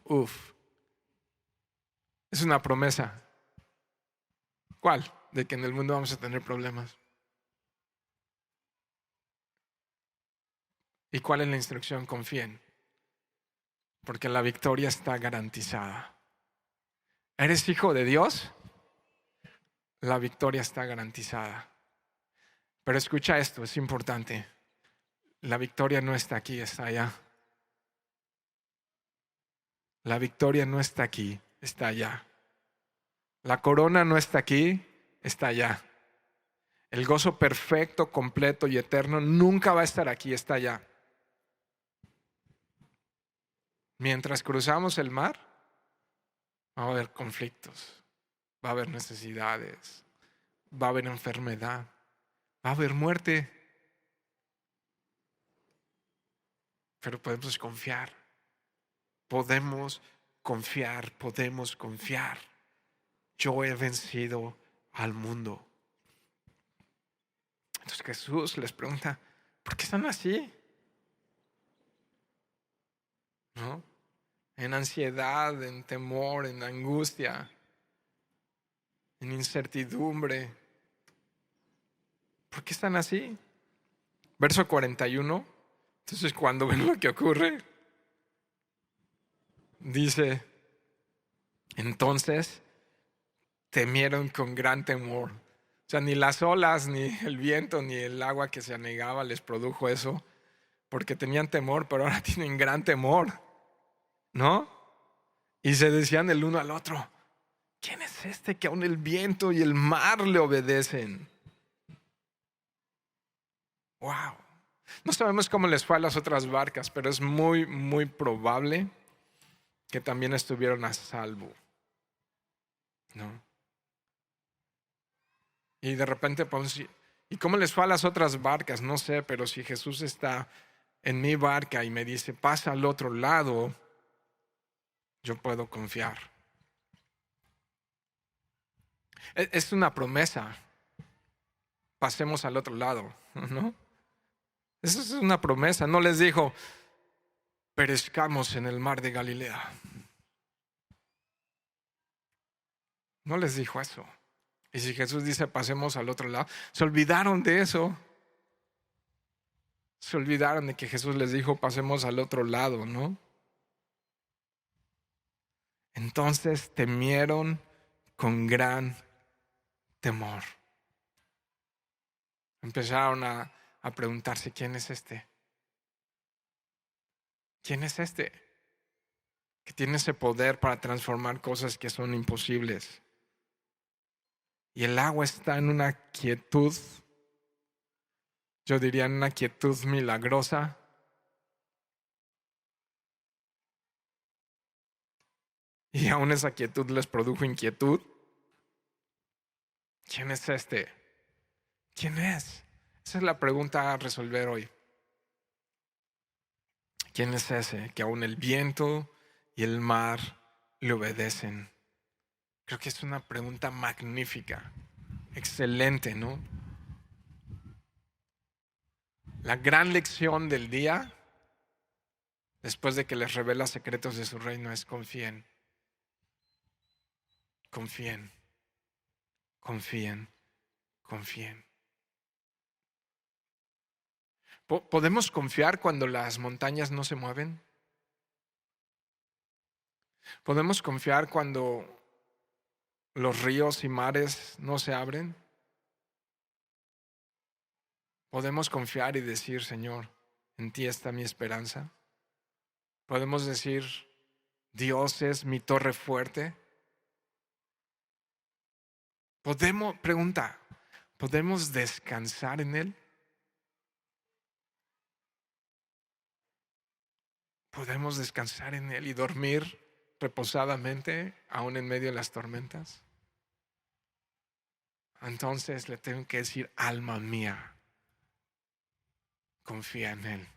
Es una promesa. ¿Cuál? De que en el mundo vamos a tener problemas. ¿Y cuál es la instrucción? Confíen, porque la victoria está garantizada. ¿Eres hijo de Dios? La victoria está garantizada. Pero escucha esto, es importante. La victoria no está aquí, está allá. La victoria no está aquí, está allá. La corona no está aquí, está allá. El gozo perfecto, completo y eterno nunca va a estar aquí, está allá. Mientras cruzamos el mar, va a haber conflictos, va a haber necesidades, va a haber enfermedad, va a haber muerte. Pero podemos confiar. Podemos confiar, podemos confiar. Yo he vencido al mundo. Entonces Entonces Jesús les pregunta, ¿por qué están así? ¿No? En ansiedad, en temor, en angustia, en incertidumbre. ¿Por qué están así? Verso 41. Entonces cuando ven lo que ocurre, dice, entonces temieron con gran temor. O sea, ni las olas, ni el viento, ni el agua que se anegaba les produjo eso, porque tenían temor, pero ahora tienen gran temor, ¿no? Y se decían el uno al otro, ¿quién es este que aún el viento y el mar le obedecen? Wow. No sabemos cómo les fue a las otras barcas, pero es muy, muy probable que también estuvieron a salvo, ¿no? Y de repente, pues, ¿y cómo les fue a las otras barcas? No sé, pero si Jesús está en mi barca y me dice, pasa al otro lado, yo puedo confiar. Es una promesa. Pasemos al otro lado, ¿no? Eso es una promesa. No les dijo, perezcamos en el mar de Galilea. No les dijo eso. Y si Jesús dice, pasemos al otro lado, se olvidaron de eso. Se olvidaron de que Jesús les dijo, pasemos al otro lado, ¿no? Entonces temieron con gran temor. Empezaron a preguntarse, ¿quién es este? ¿Quién es este que tiene ese poder para transformar cosas que son imposibles? Y el agua está en una quietud, yo diría en una quietud milagrosa. Y aún esa quietud les produjo inquietud. ¿Quién es este? ¿Quién es? Esa es la pregunta a resolver hoy. ¿Quién es ese que aún el viento y el mar le obedecen? Creo que es una pregunta magnífica, excelente, ¿no? La gran lección del día, después de que les revela secretos de su reino, es confíen, confíen, confíen, confíen. ¿Podemos confiar cuando las montañas no se mueven? ¿Podemos confiar cuando los ríos y mares no se abren? ¿Podemos confiar y decir, Señor, en ti está mi esperanza? ¿Podemos decir, Dios es mi torre fuerte? ¿Podemos descansar en Él? ¿Podemos descansar en Él y dormir reposadamente aún en medio de las tormentas? Entonces le tengo que decir, alma mía, confía en Él,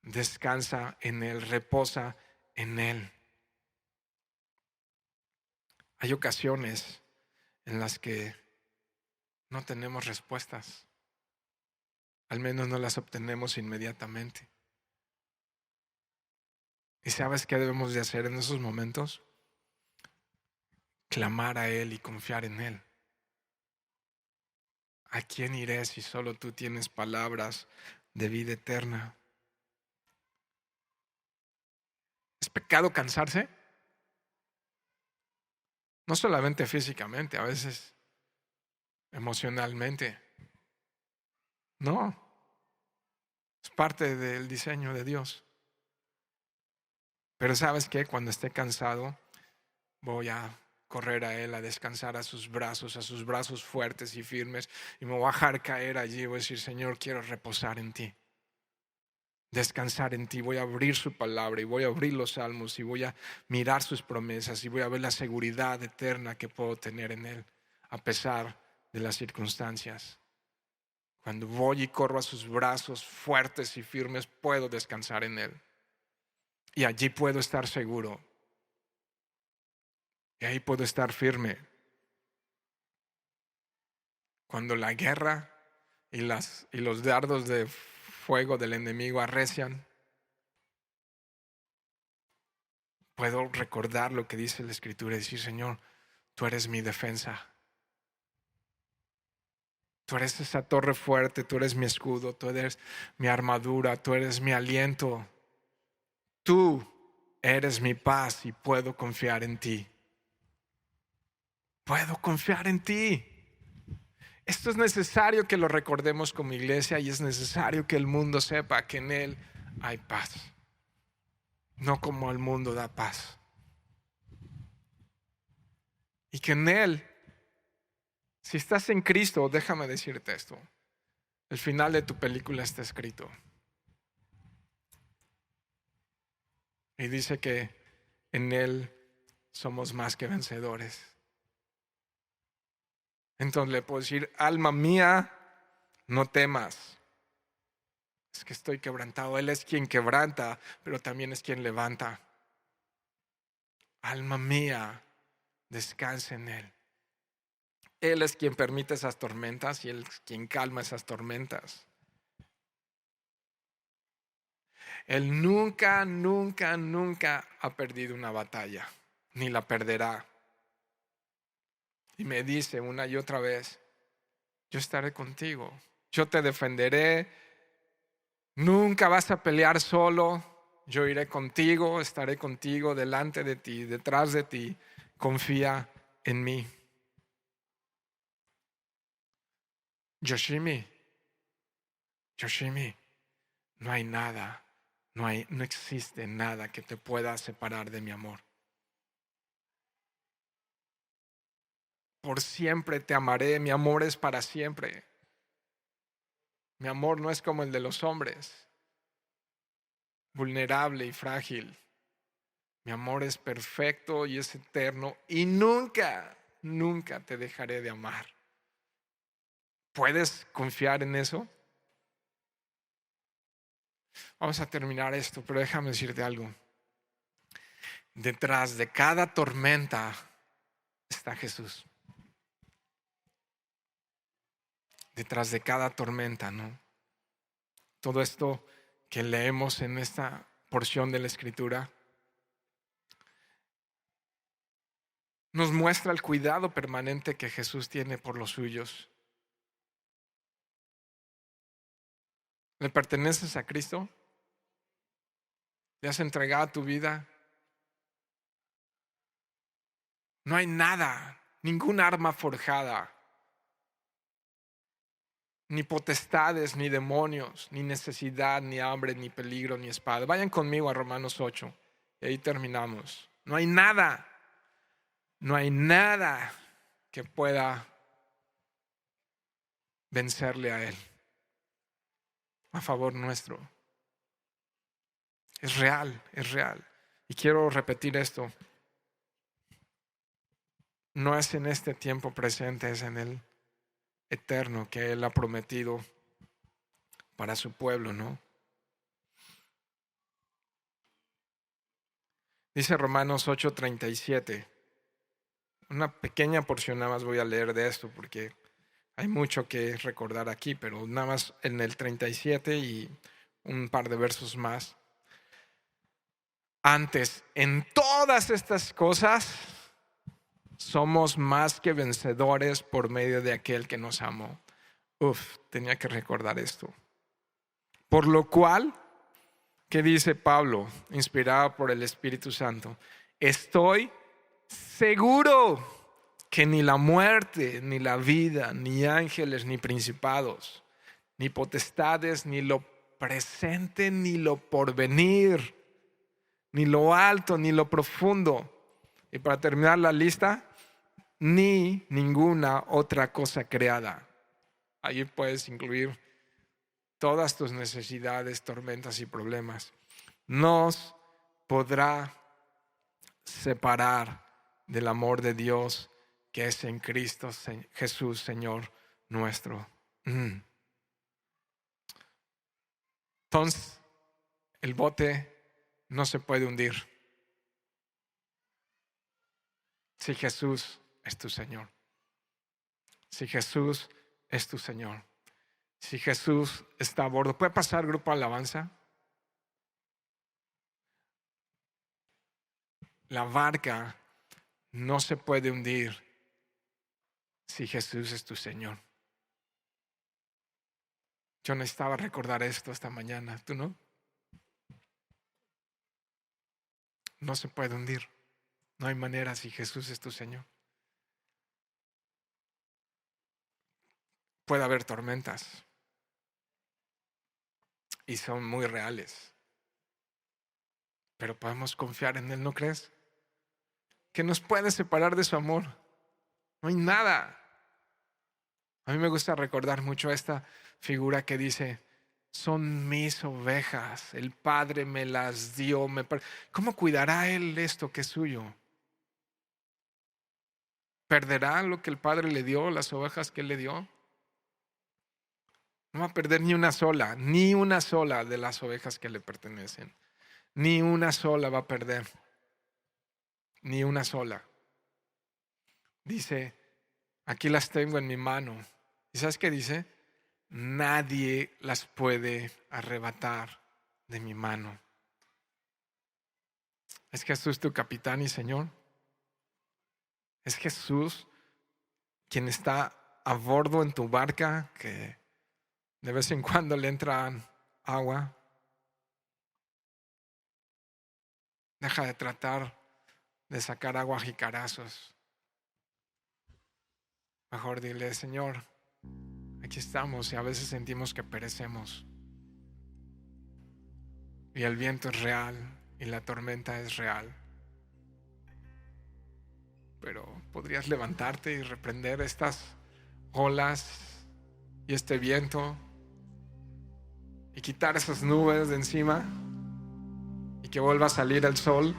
descansa en Él, reposa en Él. Hay ocasiones en las que no tenemos respuestas, al menos no las obtenemos inmediatamente. ¿Y sabes qué debemos de hacer en esos momentos? Clamar a Él y confiar en Él. ¿A quién iré si solo tú tienes palabras de vida eterna? ¿Es pecado cansarse? No solamente físicamente, a veces emocionalmente. No, es parte del diseño de Dios. Pero ¿sabes qué? Cuando esté cansado, voy a correr a Él, a descansar a sus brazos fuertes y firmes, y me voy a dejar caer allí. Voy a decir, Señor, quiero reposar en ti, descansar en ti. Voy a abrir su palabra y voy a abrir los salmos y voy a mirar sus promesas y voy a ver la seguridad eterna que puedo tener en Él, a pesar de las circunstancias. Cuando voy y corro a sus brazos fuertes y firmes, puedo descansar en Él. Y allí puedo estar seguro. Y ahí puedo estar firme. Cuando la guerra y los dardos de fuego del enemigo arrecian, puedo recordar lo que dice la Escritura y decir: Señor, tú eres mi defensa. Tú eres esa torre fuerte, tú eres mi escudo, tú eres mi armadura, tú eres mi aliento. Tú eres mi paz y puedo confiar en ti. Puedo confiar en ti. Esto es necesario que lo recordemos como iglesia y es necesario que el mundo sepa que en Él hay paz. No como el mundo da paz. Y que en Él, si estás en Cristo, déjame decirte esto: el final de tu película está escrito. Y dice que en Él somos más que vencedores. Entonces le puedo decir: alma mía, no temas. Es que estoy quebrantado. Él es quien quebranta, pero también es quien levanta. Alma mía, descansa en Él. Él es quien permite esas tormentas y Él es quien calma esas tormentas. Él nunca, nunca, nunca ha perdido una batalla, ni la perderá. Y me dice una y otra vez: yo estaré contigo, yo te defenderé, nunca vas a pelear solo, yo iré contigo, estaré contigo, delante de ti, detrás de ti, confía en mí. Yoshimi, no hay nada, no existe nada que te pueda separar de mi amor. Por siempre te amaré, mi amor es para siempre. Mi amor no es como el de los hombres, vulnerable y frágil. Mi amor es perfecto y es eterno y nunca, nunca te dejaré de amar. ¿Puedes confiar en eso? Vamos a terminar esto, pero déjame decirte algo. Detrás de cada tormenta está Jesús. Detrás de cada tormenta, ¿no? Todo esto que leemos en esta porción de la Escritura nos muestra el cuidado permanente que Jesús tiene por los suyos. ¿Le perteneces a Cristo? ¿Le has entregado tu vida? No hay nada, ningún arma forjada, ni potestades, ni demonios, ni necesidad, ni hambre, ni peligro, ni espada. Vayan conmigo a Romanos 8 y ahí terminamos. No hay nada que pueda vencerle a Él a favor nuestro. Es real, es real. Y quiero repetir esto. No es en este tiempo presente, es en el eterno que Él ha prometido para su pueblo, ¿no? Dice Romanos 8:37. Una pequeña porción nada más voy a leer de esto porque hay mucho que recordar aquí, pero nada más en el 37 y un par de versos más. Antes, en todas estas cosas, somos más que vencedores por medio de aquel que nos amó. Tenía que recordar esto. Por lo cual, ¿qué dice Pablo, inspirado por el Espíritu Santo? Estoy seguro que ni la muerte, ni la vida, ni ángeles, ni principados, ni potestades, ni lo presente, ni lo porvenir, ni lo alto, ni lo profundo. Y para terminar la lista, ni ninguna otra cosa creada. Ahí puedes incluir todas tus necesidades, tormentas y problemas. Nos podrá separar del amor de Dios que es en Cristo Jesús, Señor nuestro. Entonces, el bote no se puede hundir si Jesús es tu Señor. Si Jesús es tu Señor. Si Jesús está a bordo, ¿puede pasar grupo alabanza? La barca no se puede hundir si Jesús es tu Señor. Yo necesitaba recordar esto esta mañana, ¿tú no? No se puede hundir. No hay manera si Jesús es tu Señor. Puede haber tormentas y son muy reales, pero podemos confiar en Él, ¿no crees? ¿Qué nos puede separar de su amor? No hay nada. A mí me gusta recordar mucho esta figura que dice: son mis ovejas, el Padre me las dio. ¿Cómo cuidará Él esto que es suyo? ¿Perderá lo que el Padre le dio, las ovejas que Él le dio? No va a perder ni una sola de las ovejas que le pertenecen. Ni una sola va a perder. Ni una sola. Dice, aquí las tengo en mi mano. ¿Y sabes qué dice? Nadie las puede arrebatar de mi mano. ¿Es Jesús tu capitán y Señor? ¿Es Jesús quien está a bordo en tu barca, que de vez en cuando le entra agua? Deja de tratar de sacar agua a jicarazos. Mejor dile: Señor, aquí estamos, y a veces sentimos que perecemos. Y el viento es real y la tormenta es real. Pero podrías levantarte y reprender estas olas y este viento y quitar esas nubes de encima y que vuelva a salir el sol.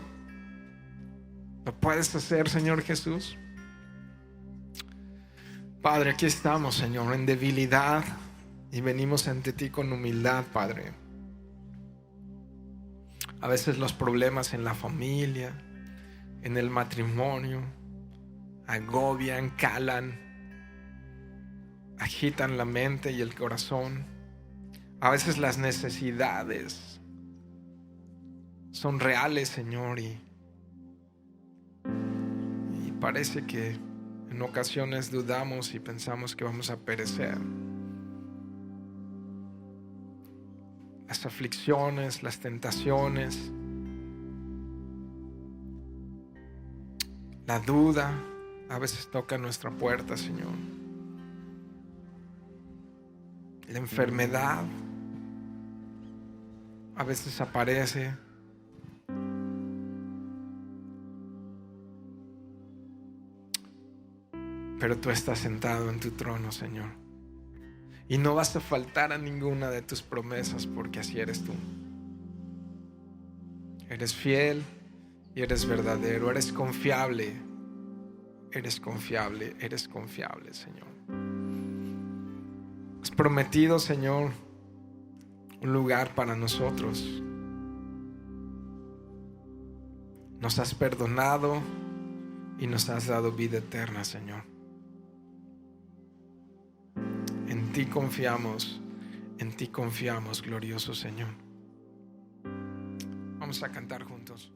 ¿Lo puedes hacer, Señor Jesús? Padre, aquí estamos, Señor, en debilidad, y venimos ante ti con humildad, Padre. A veces los problemas en la familia, en el matrimonio, agobian, calan, agitan la mente y el corazón. A veces las necesidades son reales, Señor, y parece que en ocasiones dudamos y pensamos que vamos a perecer. Las aflicciones, las tentaciones, la duda a veces toca nuestra puerta, Señor. La enfermedad a veces aparece. Pero tú estás sentado en tu trono, Señor, y no vas a faltar a ninguna de tus promesas, porque así eres tú. Eres fiel y eres verdadero, eres confiable, Señor. Has prometido, Señor, un lugar para nosotros. Nos has perdonado y nos has dado vida eterna, Señor. En ti confiamos, glorioso Señor. Vamos a cantar juntos.